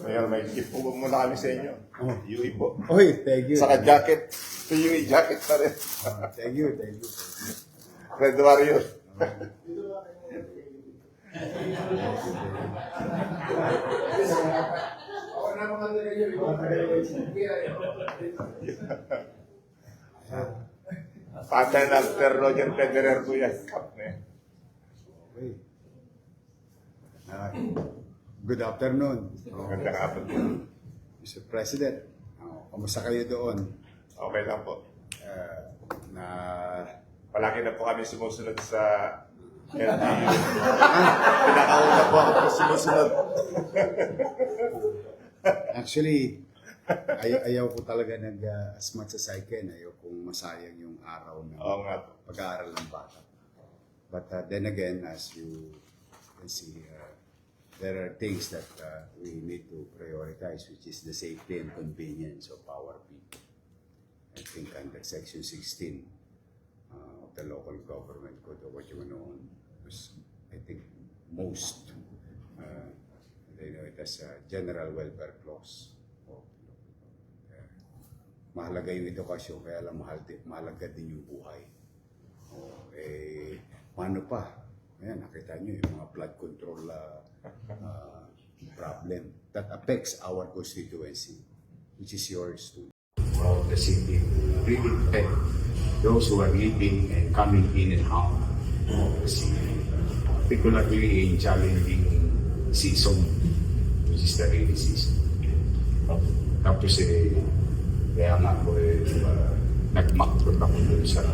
Ngayon, may gift po muna kami sa inyo. Yui po. Oy, thank you. Saka jacket. Ito Yui jacket pa rin. Thank you, thank you. Red Warrior. Patay na Sir Roger Federer po yan. Cup na yan. Okay. Good afternoon, Magandang hapon po. Mr. President. Kamusta kayo doon? Okay lang po. Na Palagi na po kami sumusunod sa LTU. Pinakauna po ako sumusunod. Actually, ayaw ko talaga as much as I can, ayaw kong masayang yung araw ng Oo nga po. pag-aaral ng bata. But then again, as you can see, there are things that we need to prioritize, which is the safety and convenience of our people. I think under Section 16 of the local government code, or what you know, was, I think, most, they know it as a general welfare clause. Mahalaga yung edukasyon, kaya lang mahalaga din yung buhay. Paano pa? Ayan, nakita nyo yung mga flood control problem that affects our constituency, which is yours too. Of the city really affect those who are living and coming in and out of the city, particularly in challenging season, which is the rainy season. Tapos kaya nga po nag-macro ako dun sa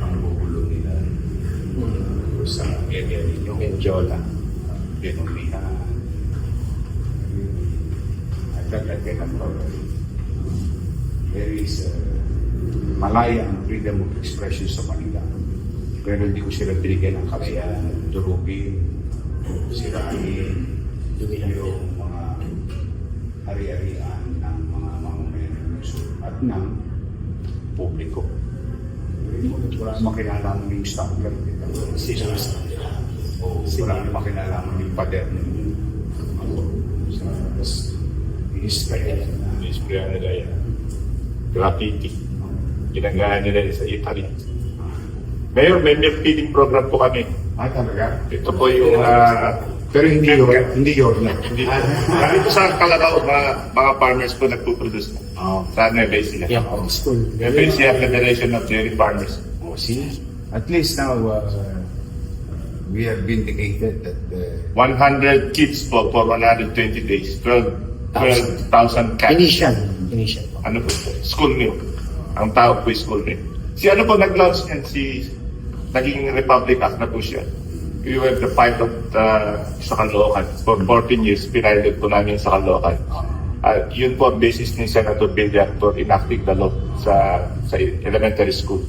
panggugulo nila sa area ninyo, Medjola, Denomihan. There is malaya ang freedom of expression sa Manila. Pero hindi ko sila binigyan ng kakayahan, durugin, sirain, yung mga ari-arian ng mga mamamayan at ng publiko. Wala namang kinalaman yung stopper. Wala namang kinalaman yung pader. Isprayan nila yan. Graffiti. Ginagahan nila sa Italy. Mayor, may milk feeding program po kami. Talaga? Ito po yung... Pero hindi yun. Dito sa Calagao, mga farmers po nagpuproduce. Sa Nueva Ecija. Yeah, school. Nueva Ecija Federation of Dairy Farmers. See, at least now we have vindicated that 100 kids po for 120 days. 12,000 cats. Initial. Ano po? School meal. Ang tawag po school meal. Si ano po nag-launch yan? Si naging Republic Act na po siya. We were the pilot sa Caloocan. For 14 years, pinilot po namin sa Caloocan. Yun po ang basis ni Senator Villar for enacting the law sa elementary school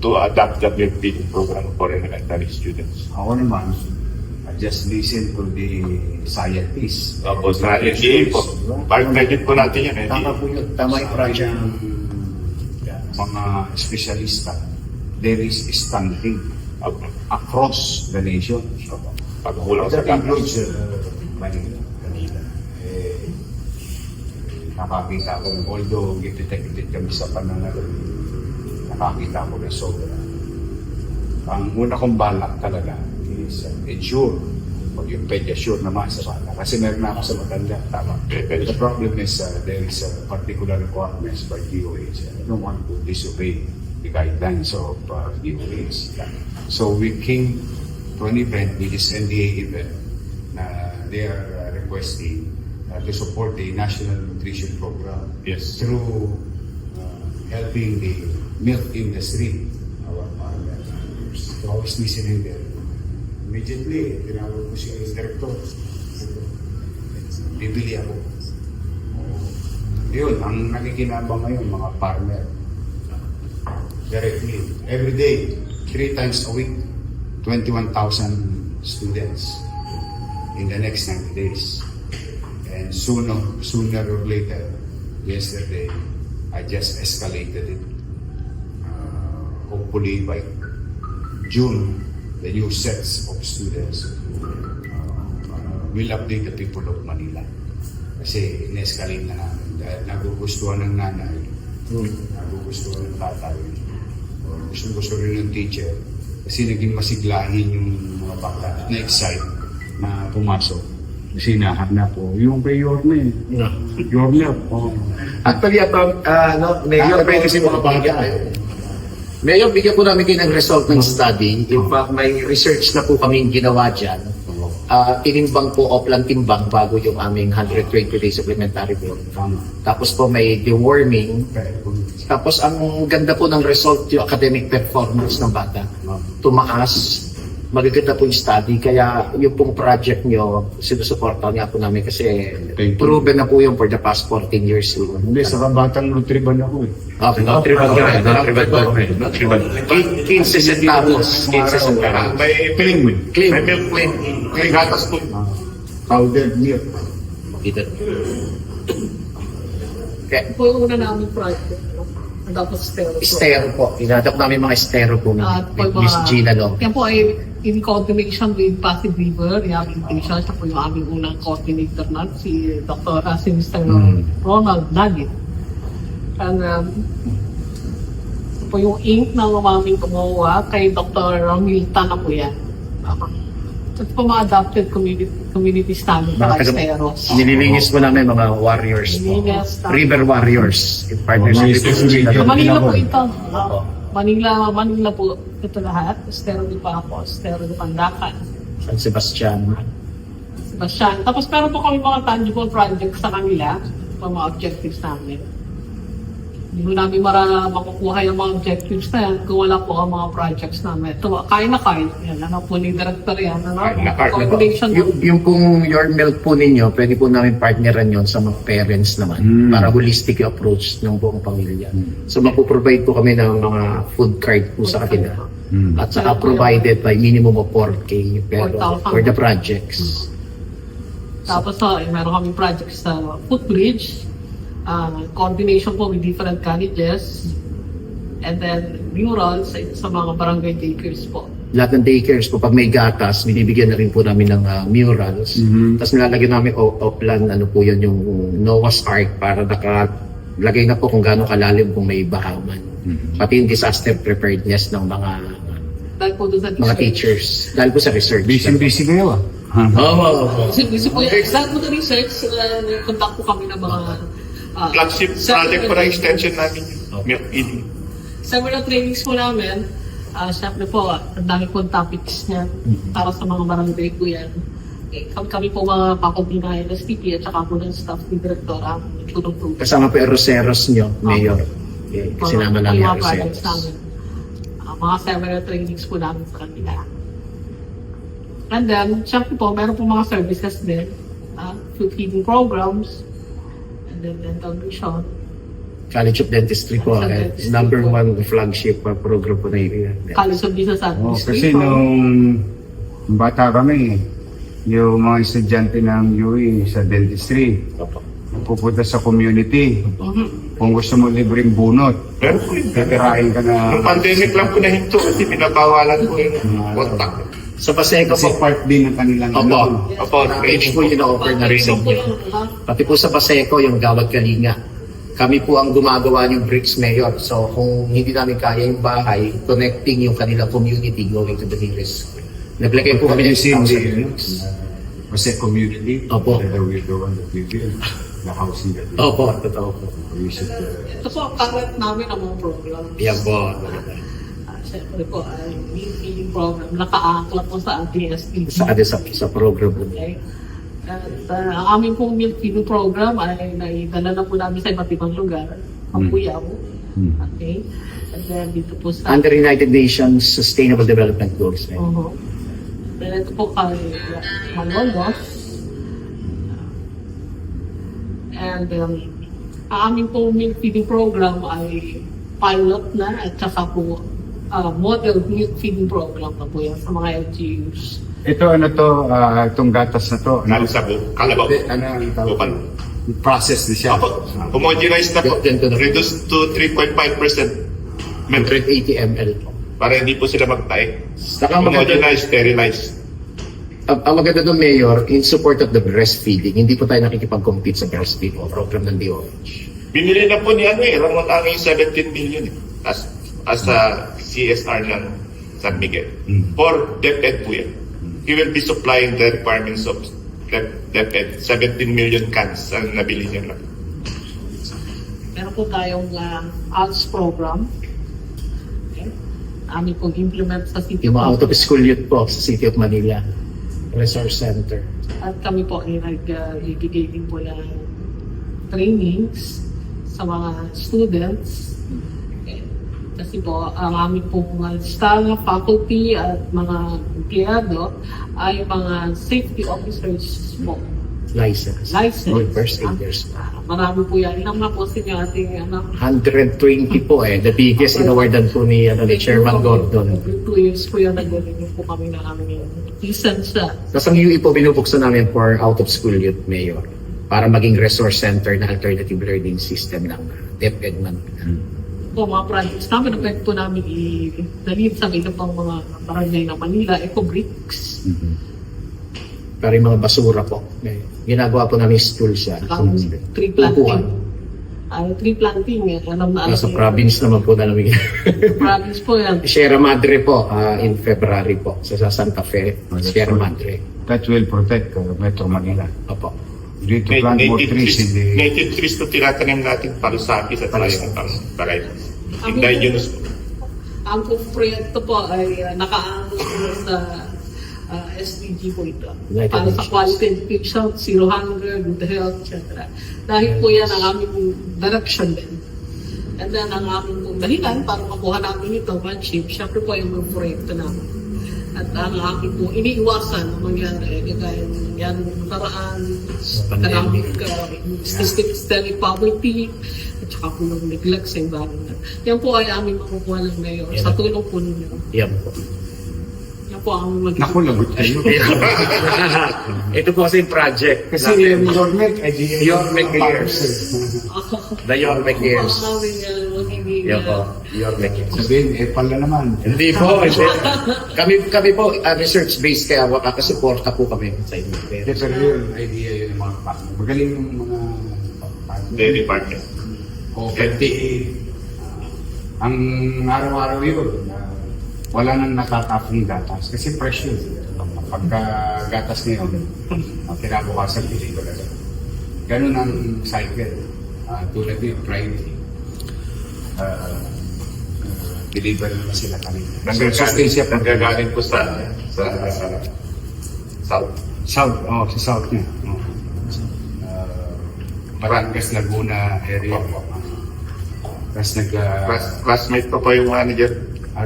to adopt the milk feeding program for elementary students. Ako naman, I just listen to the scientists. Tapos sa NDA po. Credit po natin yan. Tama po yun. Tama yung project ng mga espesyalista. There is stunting across the nation. Pagkulang sa That gatas. includes Manila. Nakakita ko, although gititect kami sa pananalo, nakakita ko na sobra. Ang una kong balak talaga is ensure, o yung pediasure naman sa bata. Kasi meron na ako sa matanda, tama. The problem is there is a particular requirements by DOH. I don't want to disobey the guidelines of DOH. So we came to an event, which is NDA event, na they are requesting to support the National Nutrition Program. Yes. Through helping the milk industry, our farmers. So I was listening there. Immediately, tinawag ko si director. Bibili ako. Yun, ang nakikinabang ngayon, mga farmer. Directly, every day, 3 times a week, 21,000 students in the next 90 days. And sooner or later, yesterday, I just escalated it. Hopefully by June, the new sets of students will update the people of Manila. Kasi in-escalate na namin dahil nagugustuhan ng nanay, nagugustuhan ng tatay, gusto rin ng teacher. Kasi naging masiglahin yung mga bata na-excite na pumasok. Kasi nahanap po. Yung kay Yorme. Yorme, oh. Actually, Mayor, kasi mga bata Mayor, bigyan po namin kayo ng result ng study. In fact, may research na po kami ginawa dyan. Tinimbang po offline timbang bago yung aming 120 days supplementary board. Tapos po may deworming. Tapos ang ganda po ng result yung academic performance ng bata. Tumaas. Magaganda po yung study. Kaya yung pong project nyo, sinusuportahan nga po namin kasi Thank you. proven na po yung for the past 14 years. Hindi, sa kabatang nutriban ako eh. Okay, Nutriban ka rin. Nutriban. 15 centavos. 15 centavos. May Clean. may milk clean. May gatas po. Powdered milk. Dito. Okay. Po yung una namin project. Tapos estero. Estero po. Inadap namin mga estero po At po ni yung Miss Gina Long. Yan po ay in coordination with Pasig River Rehabilitation. Siya po yung aming unang coordinator na, si Mr. Ronald Nagit. And po yung ink na aming gumawa kay Dr. Ramilta na po yan. At po mga adopted community standard para esteros. Nililinis po namin mga warriors po. Nililinis. River Warriors. In partnership with Miss Gina Sa Long. Manila po ito. Manila po ito lahat. Estero de Paco, Estero de Pandacan, San Sebastian. Sebastian. Tapos meron po kami mga tangible projects sa kanila, mga objectives namin. Hindi mo namin makukuha yung mga objectives na yan kung wala po ang mga projects namin. Ito, kain na kain. Yan, ano po ni Director yan. Ano? Kain na kain. Coordination. Yung kung your milk po ninyo, pwede po namin partneran yon sa mga parents naman para holistic yung approach ng buong pamilya. So magpo-provide po kami ng mga food card po sa kanila. At saka provided by minimum of 4K pero 4,000. for the projects. Tapos meron kami projects sa footbridge, coordination po with different colleges, and then murals sa mga barangay daycares po. Lahat ng daycares po, pag may gatas, binibigyan na rin po namin ng murals. Tapos nilalagyan namin offline, ano po yun, yung Noah's Ark para nakalagay na po kung gaano kalalim kung may bakaman. Pati yung disaster preparedness ng Dahil po doon sa mga teachers. Dahil po sa research. Busy kayo ah. Oo. Kasi po yung dahil po sa research, contact po kami ng mga Flagship project po na extension namin. Milk feeding. several trainings po namin. Siyempre po, ang dami po topics niya para sa mga barangay po yan. Kami po mga pakobina NSTP at saka po ng staff ni Direktora. Kasama po yung Roseros nyo, Mayor. Kasi naman namin yung mga projects Roseros. namin. Mga several trainings po namin sa kanila. And then, siyempre po, meron po mga services din. Food feeding programs. And then dental vision. College of Dentistry po. Number one flagship program po na yun. College of Business Kasi Administration. nung bata kami, yung mga estudyante ng UE sa dentistry, pupunta sa community. Kung gusto mo libreng bunot, Pero po yun. titirahin ka na. Nung pandemic lang po na hinto kasi pinabawalan po yung contact. Sa Paseco Kasi po, part din ng kanilang Opo. Opo, page po yung offer na rin Training po ninyo. yun, Pati po sa Paseco, yung Gawad Kalinga. Kami po ang gumagawa ng bricks, Mayor. So kung hindi namin kaya yung bahay, connecting yung kanilang community going to the nearest. Naglagay po kami ng Kasi bricks. kasi community, Opo. whether we're the one that we build, the housing that we Opo, totoo po. we should Ito po ang current namin ang mga programs. Yan po. Siyempre po, ay meal feeding program, naka-ankla po sa DSP. Sa program po. Okay? At ang aming pong meal feeding program ay naidala na po namin sa iba't ibang lugar. Ang Buyaw. Okay? And then dito po sa... Under United Nations Sustainable Development Goals. Mayor. Then ito po kay Malolos. And ang aming pong meal feeding program ay pilot na at saka po model meal feeding program na po yan sa mga LGUs. Ito ano to, itong gatas na to. Nalo sa Kalabaw. Ano ang tawag? Bukal. process na siya. Apo, homogenized na po. Ganito na. Reduced to 3.5%. 180 ml po. Para hindi po sila magtae. Saka maganda, Homogenized, sterilized. ang maganda doon, Mayor, in support of the breastfeeding, hindi po tayo nakikipag-compete sa breastfeeding program ng DOH. Binili na po ni Ramon Angay 17 million as a CSR ng San Miguel. For DepEd po yan. He will be supplying the requirements of DepEd. 17 million cans ang nabili niya lang. Meron po tayong ALS program. Okay. Amin pong implement sa City Yung mga of out-of-school youth po sa City of Manila Resource Center. At kami po ay nagbibigay din po ng trainings sa mga students. Okay. Kasi po, ang aming pong mga staff, faculty at mga empleyado ay mga safety officers po. License. License. Oh, first aiders. Marami po yan. Ilang na po sa inyo ating 120 po the biggest inawardan po ni Chairman Gordon. 2 years po yan, nag-renew po kami ng aming lisensya. Tapos ang UE po binubuksan namin for out-of-school youth, Mayor, para maging resource center na alternative learning system ng DepEd man. Po, mga projects namin, na pwede po namin i-dalhin sa iba pang mga barangay ng Manila, eco-bricks. Para yung mga basura po. Ginagawa po namin stool siya. Tree planting. Tree planting, alam na Nasa province naman po na namin. province po yan. Sierra Madre po, in February po, sa Santa Fe, Sierra Madre. That will protect Metro Manila. Opo. You need to plant more trees in the... Native trees na tinatanim natin para sa akin at talayang pang varieties. Indigenous po. Ang proyekto po ay nakaano sa SDG po ito. United Para sa Nations. quality education, zero hunger, good health, etc. Dahil po yan ang aming direction din. And then ang aming pong dahilan para makuha namin ito, Manship, syempre po yung mga proyekto namin. At ang aking po iniiwasan na mangyari, kagaya yan nakaraan, economic, systemic poverty, at saka po ng neglect sa environment. Yan po ay aming makukuha ng mayor sa tulong po ninyo. Yan po. Yan po ang Naku, lagot kayo. Ito po kasi yung project. Kasi yung Yormek, Yormek Years. The Yormek Years. Yan po. Yormek Years. Sabihin, pala naman. Hindi po. Kami po, research-based kaya kakasuporta po kami sa inyo. Pero yun, idea yun ng mga partner. Magaling yung mga partner. Dairy partner. O FTA. Ang araw-araw yun, wala nang natatapong gatas. Kasi fresh yun. Pagka gatas ngayon, kinabukasan deliver agad. Ganun ang cycle. Tulad yun, Friday. Deliver naman sila kanina. Nanggagaling po sa South. South, sa South niya. Barangas, Laguna area. Tapos Classmate ko po yung manager.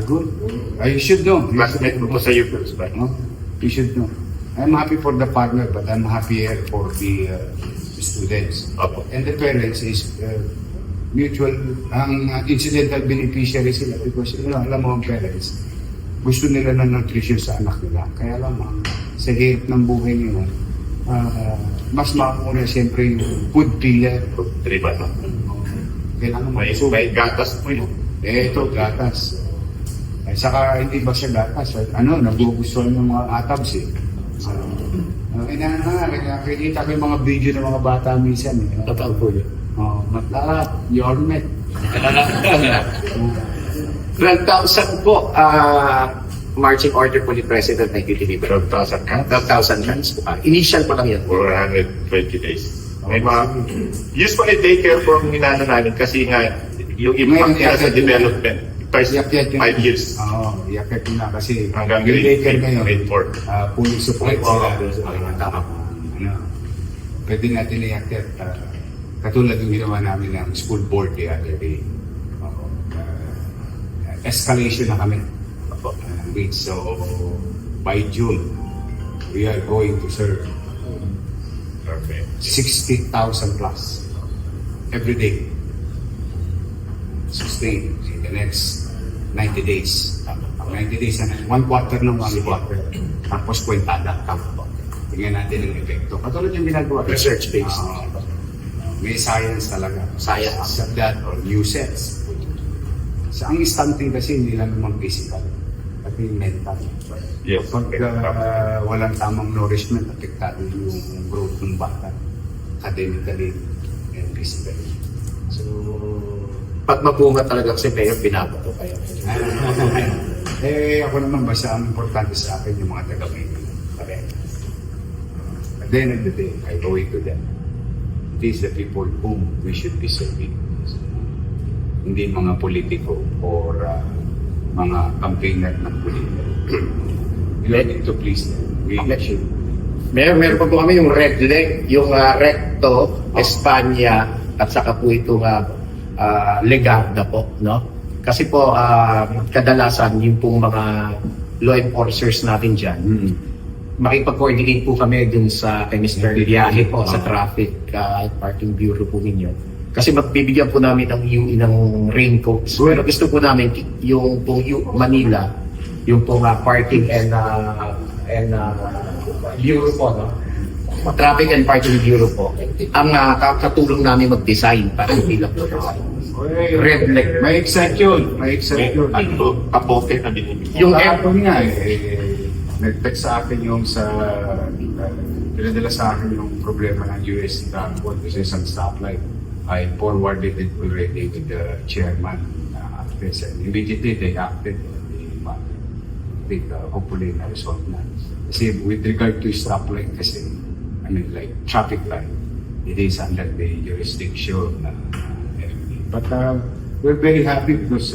good. You should know. Classmate ko po sa UPS ba? No? You should know. I'm happy for the partner, but I'm happier for the students. Opo. And the parents is mutual, ang incidental beneficiary sila because alam mo ang parents, gusto nila ng nutrition sa anak nila. Kaya lamang, sa hirap ng buhay nila, mas mauna siyempre yung food pillar. Diba? Kailangan May gatas po yun. ito, gatas. Ay, saka hindi ba siya gatas? Nagugustuhan ng mga atabs eh. Nakikita ko yung mga video ng mga bata minsan. Totoo po yun. Matlap, Yormet. 12,000 po, marching order po ni President na i-deliver. 12,000 cans. 12,000 cans po. Initial pa lang yan. 420 days. May mga, usually daycare po ang minano namin kasi nga yung impact nila sa development. First 5 years. I-affect nila kasi Hanggang yung grade daycare ngayon, grade 4. fully support sila. Tama po. Pwede natin i-affect katulad yung ginawa namin ng school board the other day. Escalation na kami. So, by June, we are going to serve Perfect. 60,000 plus every day. Sustain in the next 90 days. 90 days na 1 quarter ng 1 quarter. Tapos kwentada. Tingnan natin ang epekto. Katulad yung ginagawa. Research-based. may science talaga. Science. Sa that or nuisance. Sa ang stunting kasi hindi lang naman physical, pati mental. Yes. Pag walang tamang nourishment, apektado yung growth ng bata, academically and physically. So, Pag mabunga talaga kasi Mayor, binabato kayo. ako naman basta ang importante sa akin yung mga taga-Maynila. Correct. At the end of the day, I owe it to them. These are the people whom we should be serving. Hindi mga politiko or mga campaigner ng politiko. We don't need to please them. We should. Meron pa po kami yung red leg, yung recto, Espanya, at saka po itong Legarda po, no? Kasi po, kadalasan yung pong mga law enforcers natin dyan, makipag-coordinate po kami dun sa Mr. Biyahe po sa traffic parking bureau po ninyo. Kasi magbibigyan po namin ng UE ng raincoats. Pero gusto po namin yung pong Manila, yung pong parking and bureau po, no? Traffic and Parking Bureau po. Ang katulong namin mag-design para hindi lang po red leg. May exception. May exception. Ano, kapote na binibigyan. Yung Kahapon nga, nag-text sa akin yung pinadala sa akin yung problema ng US transport kasi isang stoplight. I forwarded it already with the chairman. And immediately they acted. I think hopefully na-resolve na. Kasi with regard to stoplight kasi, I mean like traffic light, it is under the jurisdiction but we're very happy because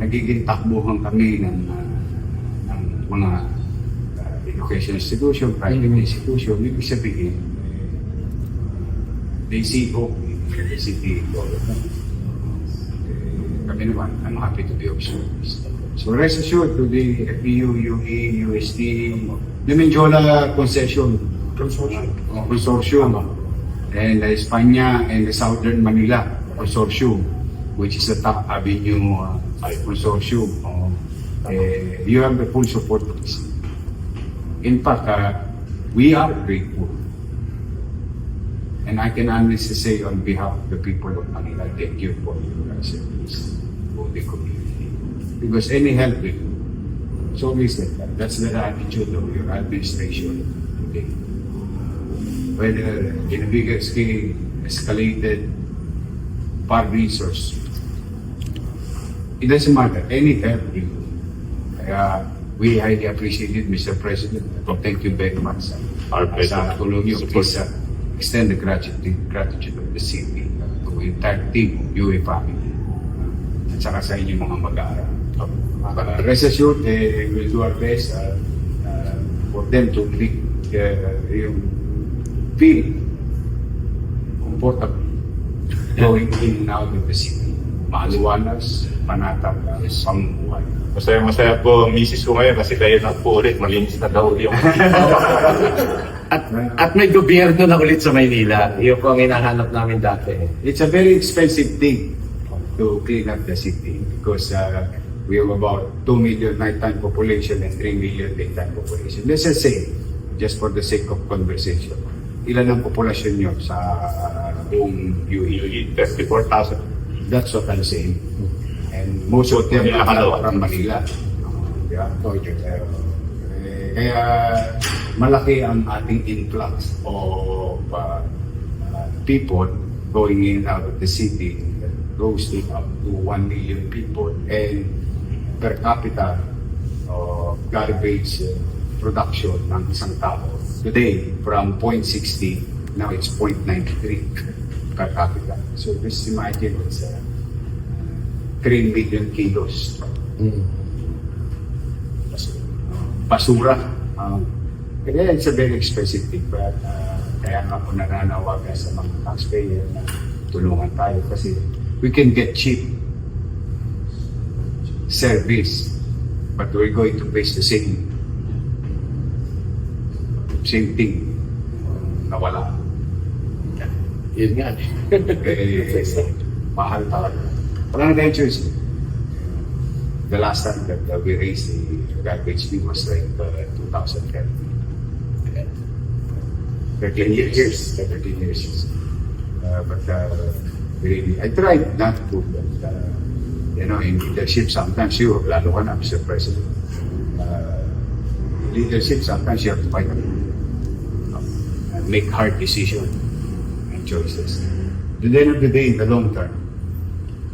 nagiging takbuhan kami ng mga education institution, private institution. Ibig sabihin, they see hope in the city. Kami naman, I'm happy to be of service. So rest assured to the FPU, UE, UST, the Menjola Consortium, and the Espanya and the Southern Manila Consortium, which is the top avenue consortium. You have the full support of this. In fact, we are grateful. And I can honestly say on behalf of the people of Manila, thank you for your service to the community. Because any help will do. So always like that. That's the attitude of your administration today. Whether in a bigger scale, escalated, par resource, it doesn't matter. Any help will do. Kaya we highly appreciate it, Mr. President. Thank you very much. Our pleasure. Sa tulong niyo, please extend the gratitude of the city to the entire team of UA family at saka sa inyong mga mag-aaral. Rest assured, they will do our best for them to feel comfortable going in and out of the city. Maaliwalas, panatag, pamumuhay. Masaya-masaya po ang misis ko ngayon kasi kayo na po ulit, malinis na daw yung At may gobyerno na ulit sa Maynila. Yun po ang hinahanap namin dati. It's a very expensive thing to clean up the city because we have about 2 million nighttime population and 3 million daytime population. Let's just say, just for the sake of conversation, ilan ang populasyon nyo sa buong UAE? 34,000. That's what I'm saying. And most of them are from Manila. Yeah. Kaya malaki ang ating influx of people going in and out of the city, goes to up to 1 million people, and per capita garbage production ng isang tao today from 0.60, now it's 0.93 per capita. So just imagine it's 3 million kilos basura. Kaya it's a very expensive thing, but kaya nga po nananawagan sa mga taxpayer na tulungan tayo kasi we can get cheap service but we're going to face the same thing na wala. Yun nga. Mahal talaga. Wala na tayong choice. The last time that we raised the garbage fee was like 2010. 13 years. 13 years. Really, I tried not to, but in leadership, sometimes you, lalo ka na, Mr. President, leadership, sometimes you have to fight and make hard decisions and choices. At the end of the day, in the long term,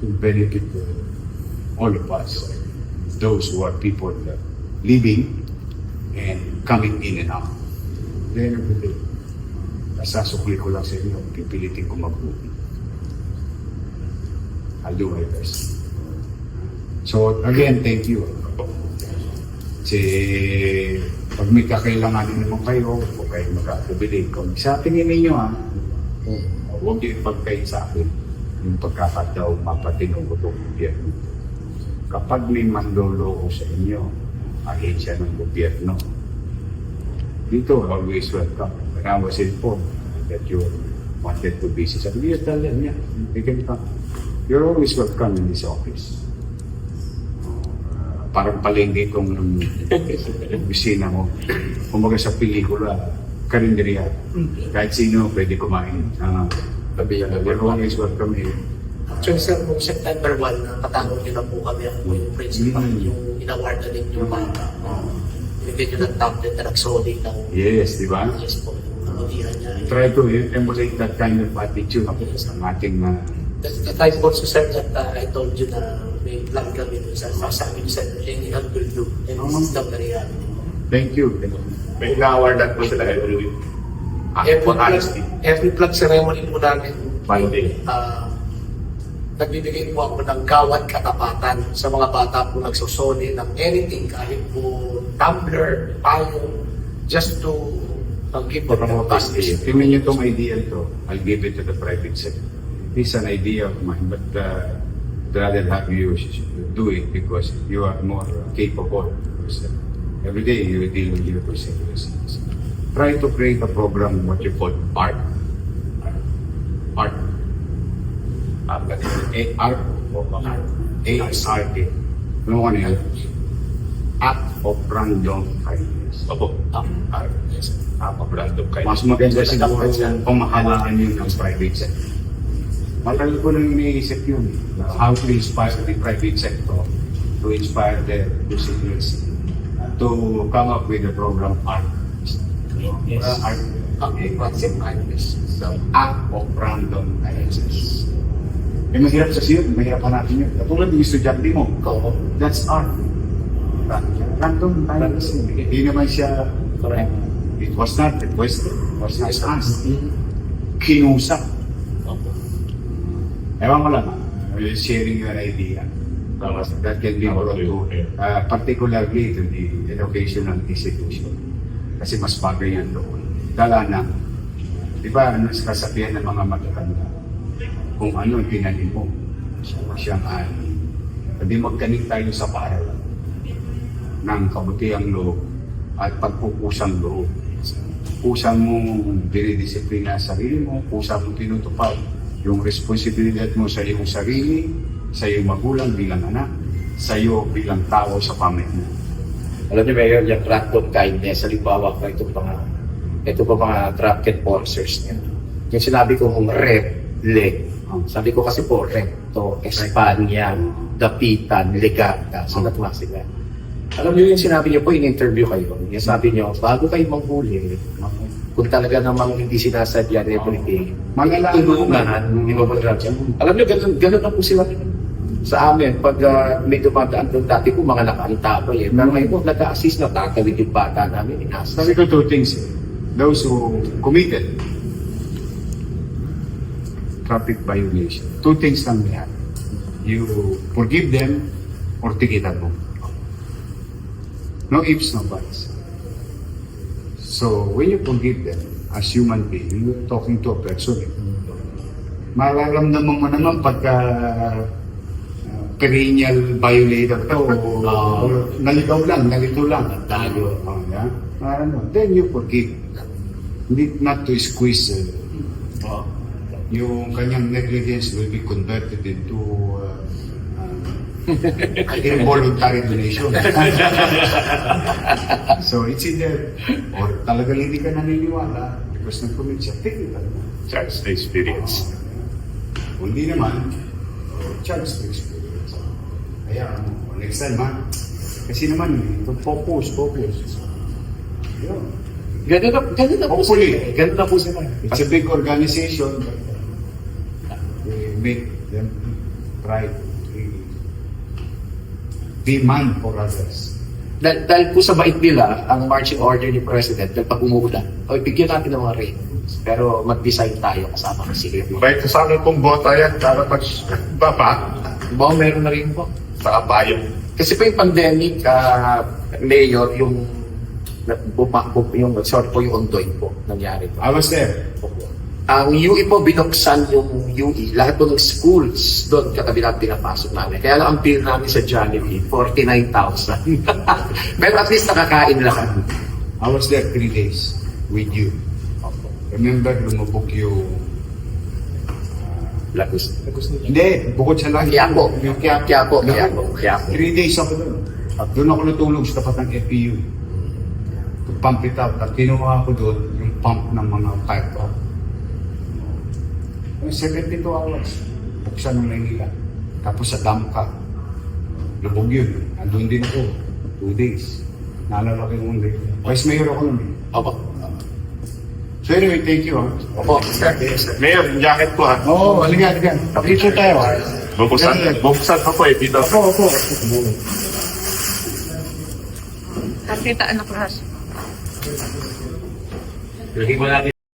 to benefit all of us, those who are people living and coming in and out. At the end of the day, nasasukli ko lang sa inyo, pipilitin ko mabuti. I'll do my best. So, again, thank you. Kasi, pag may kakailanganin naman kayo, huwag kayo mag-accommodate. Kung sa tingin ninyo, huwag yung ipagkain sa akin yung pagkakataong mapatinog ko itong gobyerno. Kapag may mandoloko sa inyo, ahensya ng gobyerno, dito, always welcome. When I was informed that you wanted to visit, sabi niya, tell them, yeah, they can come. You're always welcome in this office. Parang palengke itong bisina mo. Kumaga sa pelikula, karinderya. Kahit sino pwede kumain. You're always welcome here. Actually, sir, noong September 1, napatanong niyo na po kami ang yung principal, yung inaward na din yung bata. Binigyan niyo ng tablet na nagsoli ng Yes, di ba? yes po, namutihan niya. Try to emulate that kind of attitude ng ating The time also, sir, that I told you na may plan kami dun sa sasabi ni Senator Lenny Hal will do. And this is the reality. Thank you. May ina-awardan po sila every week. For honesty. Every plug ceremony po namin, Monday. nagbibigay po ako ng gawad katapatan sa mga bata po nagsusoli ng anything, kahit po tumbler, payong, just to give them the capacity. Tingnan niyo itong idea ito. I'll give it to the private sector. It's an idea of mine, but I'd rather have you do it because you are more capable. Every day you deal with your perseverance. Try to create a program, what you call ART. ART. ART. ART. No one else. Act of Random Kindness. Opo. ART. Act of Random Kindness. Mas maganda siguro kung makalaan yun ng private sector. Matagal ko nang iniisip yun. How to inspire the private sector to inspire the citizens to come up with a program ART. Yes. ART. Concept kindness. So, act of random kindness. Mahirap sa siyo, mahirap natin yun. Katulad yung estudyante mo, that's art. Random kindness. Hindi naman siya, it was not requested, it was not asked. Kinusap. Ewan ko lang, sharing your idea. That can be brought to, particularly to the educational institution. Kasi mas bagay yan doon. Dala na, di ba, kasabihan ng mga matatanda, kung ano yung tinanim mo, siyang ani. Hindi magkanig tayo sa paaralan ng kabutihang loob at pagpupusang loob. Kusang mong dinidisiplina sa sarili mo, kusang mong tinutupad yung responsibilidad mo sa iyong sarili, sa iyong magulang bilang anak, sa iyo bilang tao sa pamilya. Alam niyo, Mayor, yung random kindness, halimbawa ko ito pa mga track enforcers niya. Yung sinabi ko kung sabi ko kasi po, recto, Espanya, dapitan, legata, so natuwa sila. Alam niyo yung sinabi niyo po, in-interview kayo, yung sabi niyo, bago kayo manghuli, kung talaga namang hindi sinasadya everyday, tulungan, di ba po, alam niyo, ganun na po sila sa amin. Pag may dumadaan doon, dati po mga nakaantabay pero ngayon po, nag-a-assist na tatawid yung bata namin, inasa. Sabi ko two things. Those who committed traffic violation, two things lang yan. You forgive them or tikitan mo. No ifs, no buts. So, when you forgive them, as human being, you're talking to a person. Mararamdaman mo naman pagka perennial violator to, or naligaw lang, nalito lang. Tayo. Then you forgive. Not to squeeze. Yung kanyang negligence will be converted into involuntary donation. So it's either, or talagang hindi ka naniniwala because nag-commit siya, take it. Just experience. Kung hindi naman, chance to experience. Kaya next time ha, kasi naman, focus. Yun. Ganun na po Hopefully. sila. Ganun na po sila. It's a big organization, but we make them try to really be man for others. Dahil po sa bait nila, ang marching order ni President, dahil pag umuulan, o bigyan natin ng mga raincoats. Pero mag-design tayo kasama ng sila. Kahit sa amin pong bota yan, para pag baba, Ba, meron na rin po. sa abayo. Kasi po yung pandemic, Mayor, yung sorry po, yung ongoing po, nangyari po. I was there. Ang UE po, binuksan yung UE, lahat po ng schools doon, katabi natin pinapasok namin. Kaya lang ang bill namin sa Jollibee, 49,000. Pero at least nakakain lang. I was there 3 days with you. Remember, lumubog yung... Lagos. Hindi, bukod sa langit. Kaya po. 3 days ako doon. Doon ako natulog sa tapat ng FPU. To pump it up. At kinuha ko doon yung pump ng mga pipe. 72 hours. Buksan ng Maynila. Tapos sa dam ka. Lubog yun. Andun din ako. 2 days. Naalala ko yung day. Vice Mayor ako nun. Opo. So anyway, thank you. Opo. Mayor, yung jacket ko ha. Oo, halika. Picture tayo. Bubuksan pa po eh, dito. Opo. Nakita anak ras. Lagi mo natin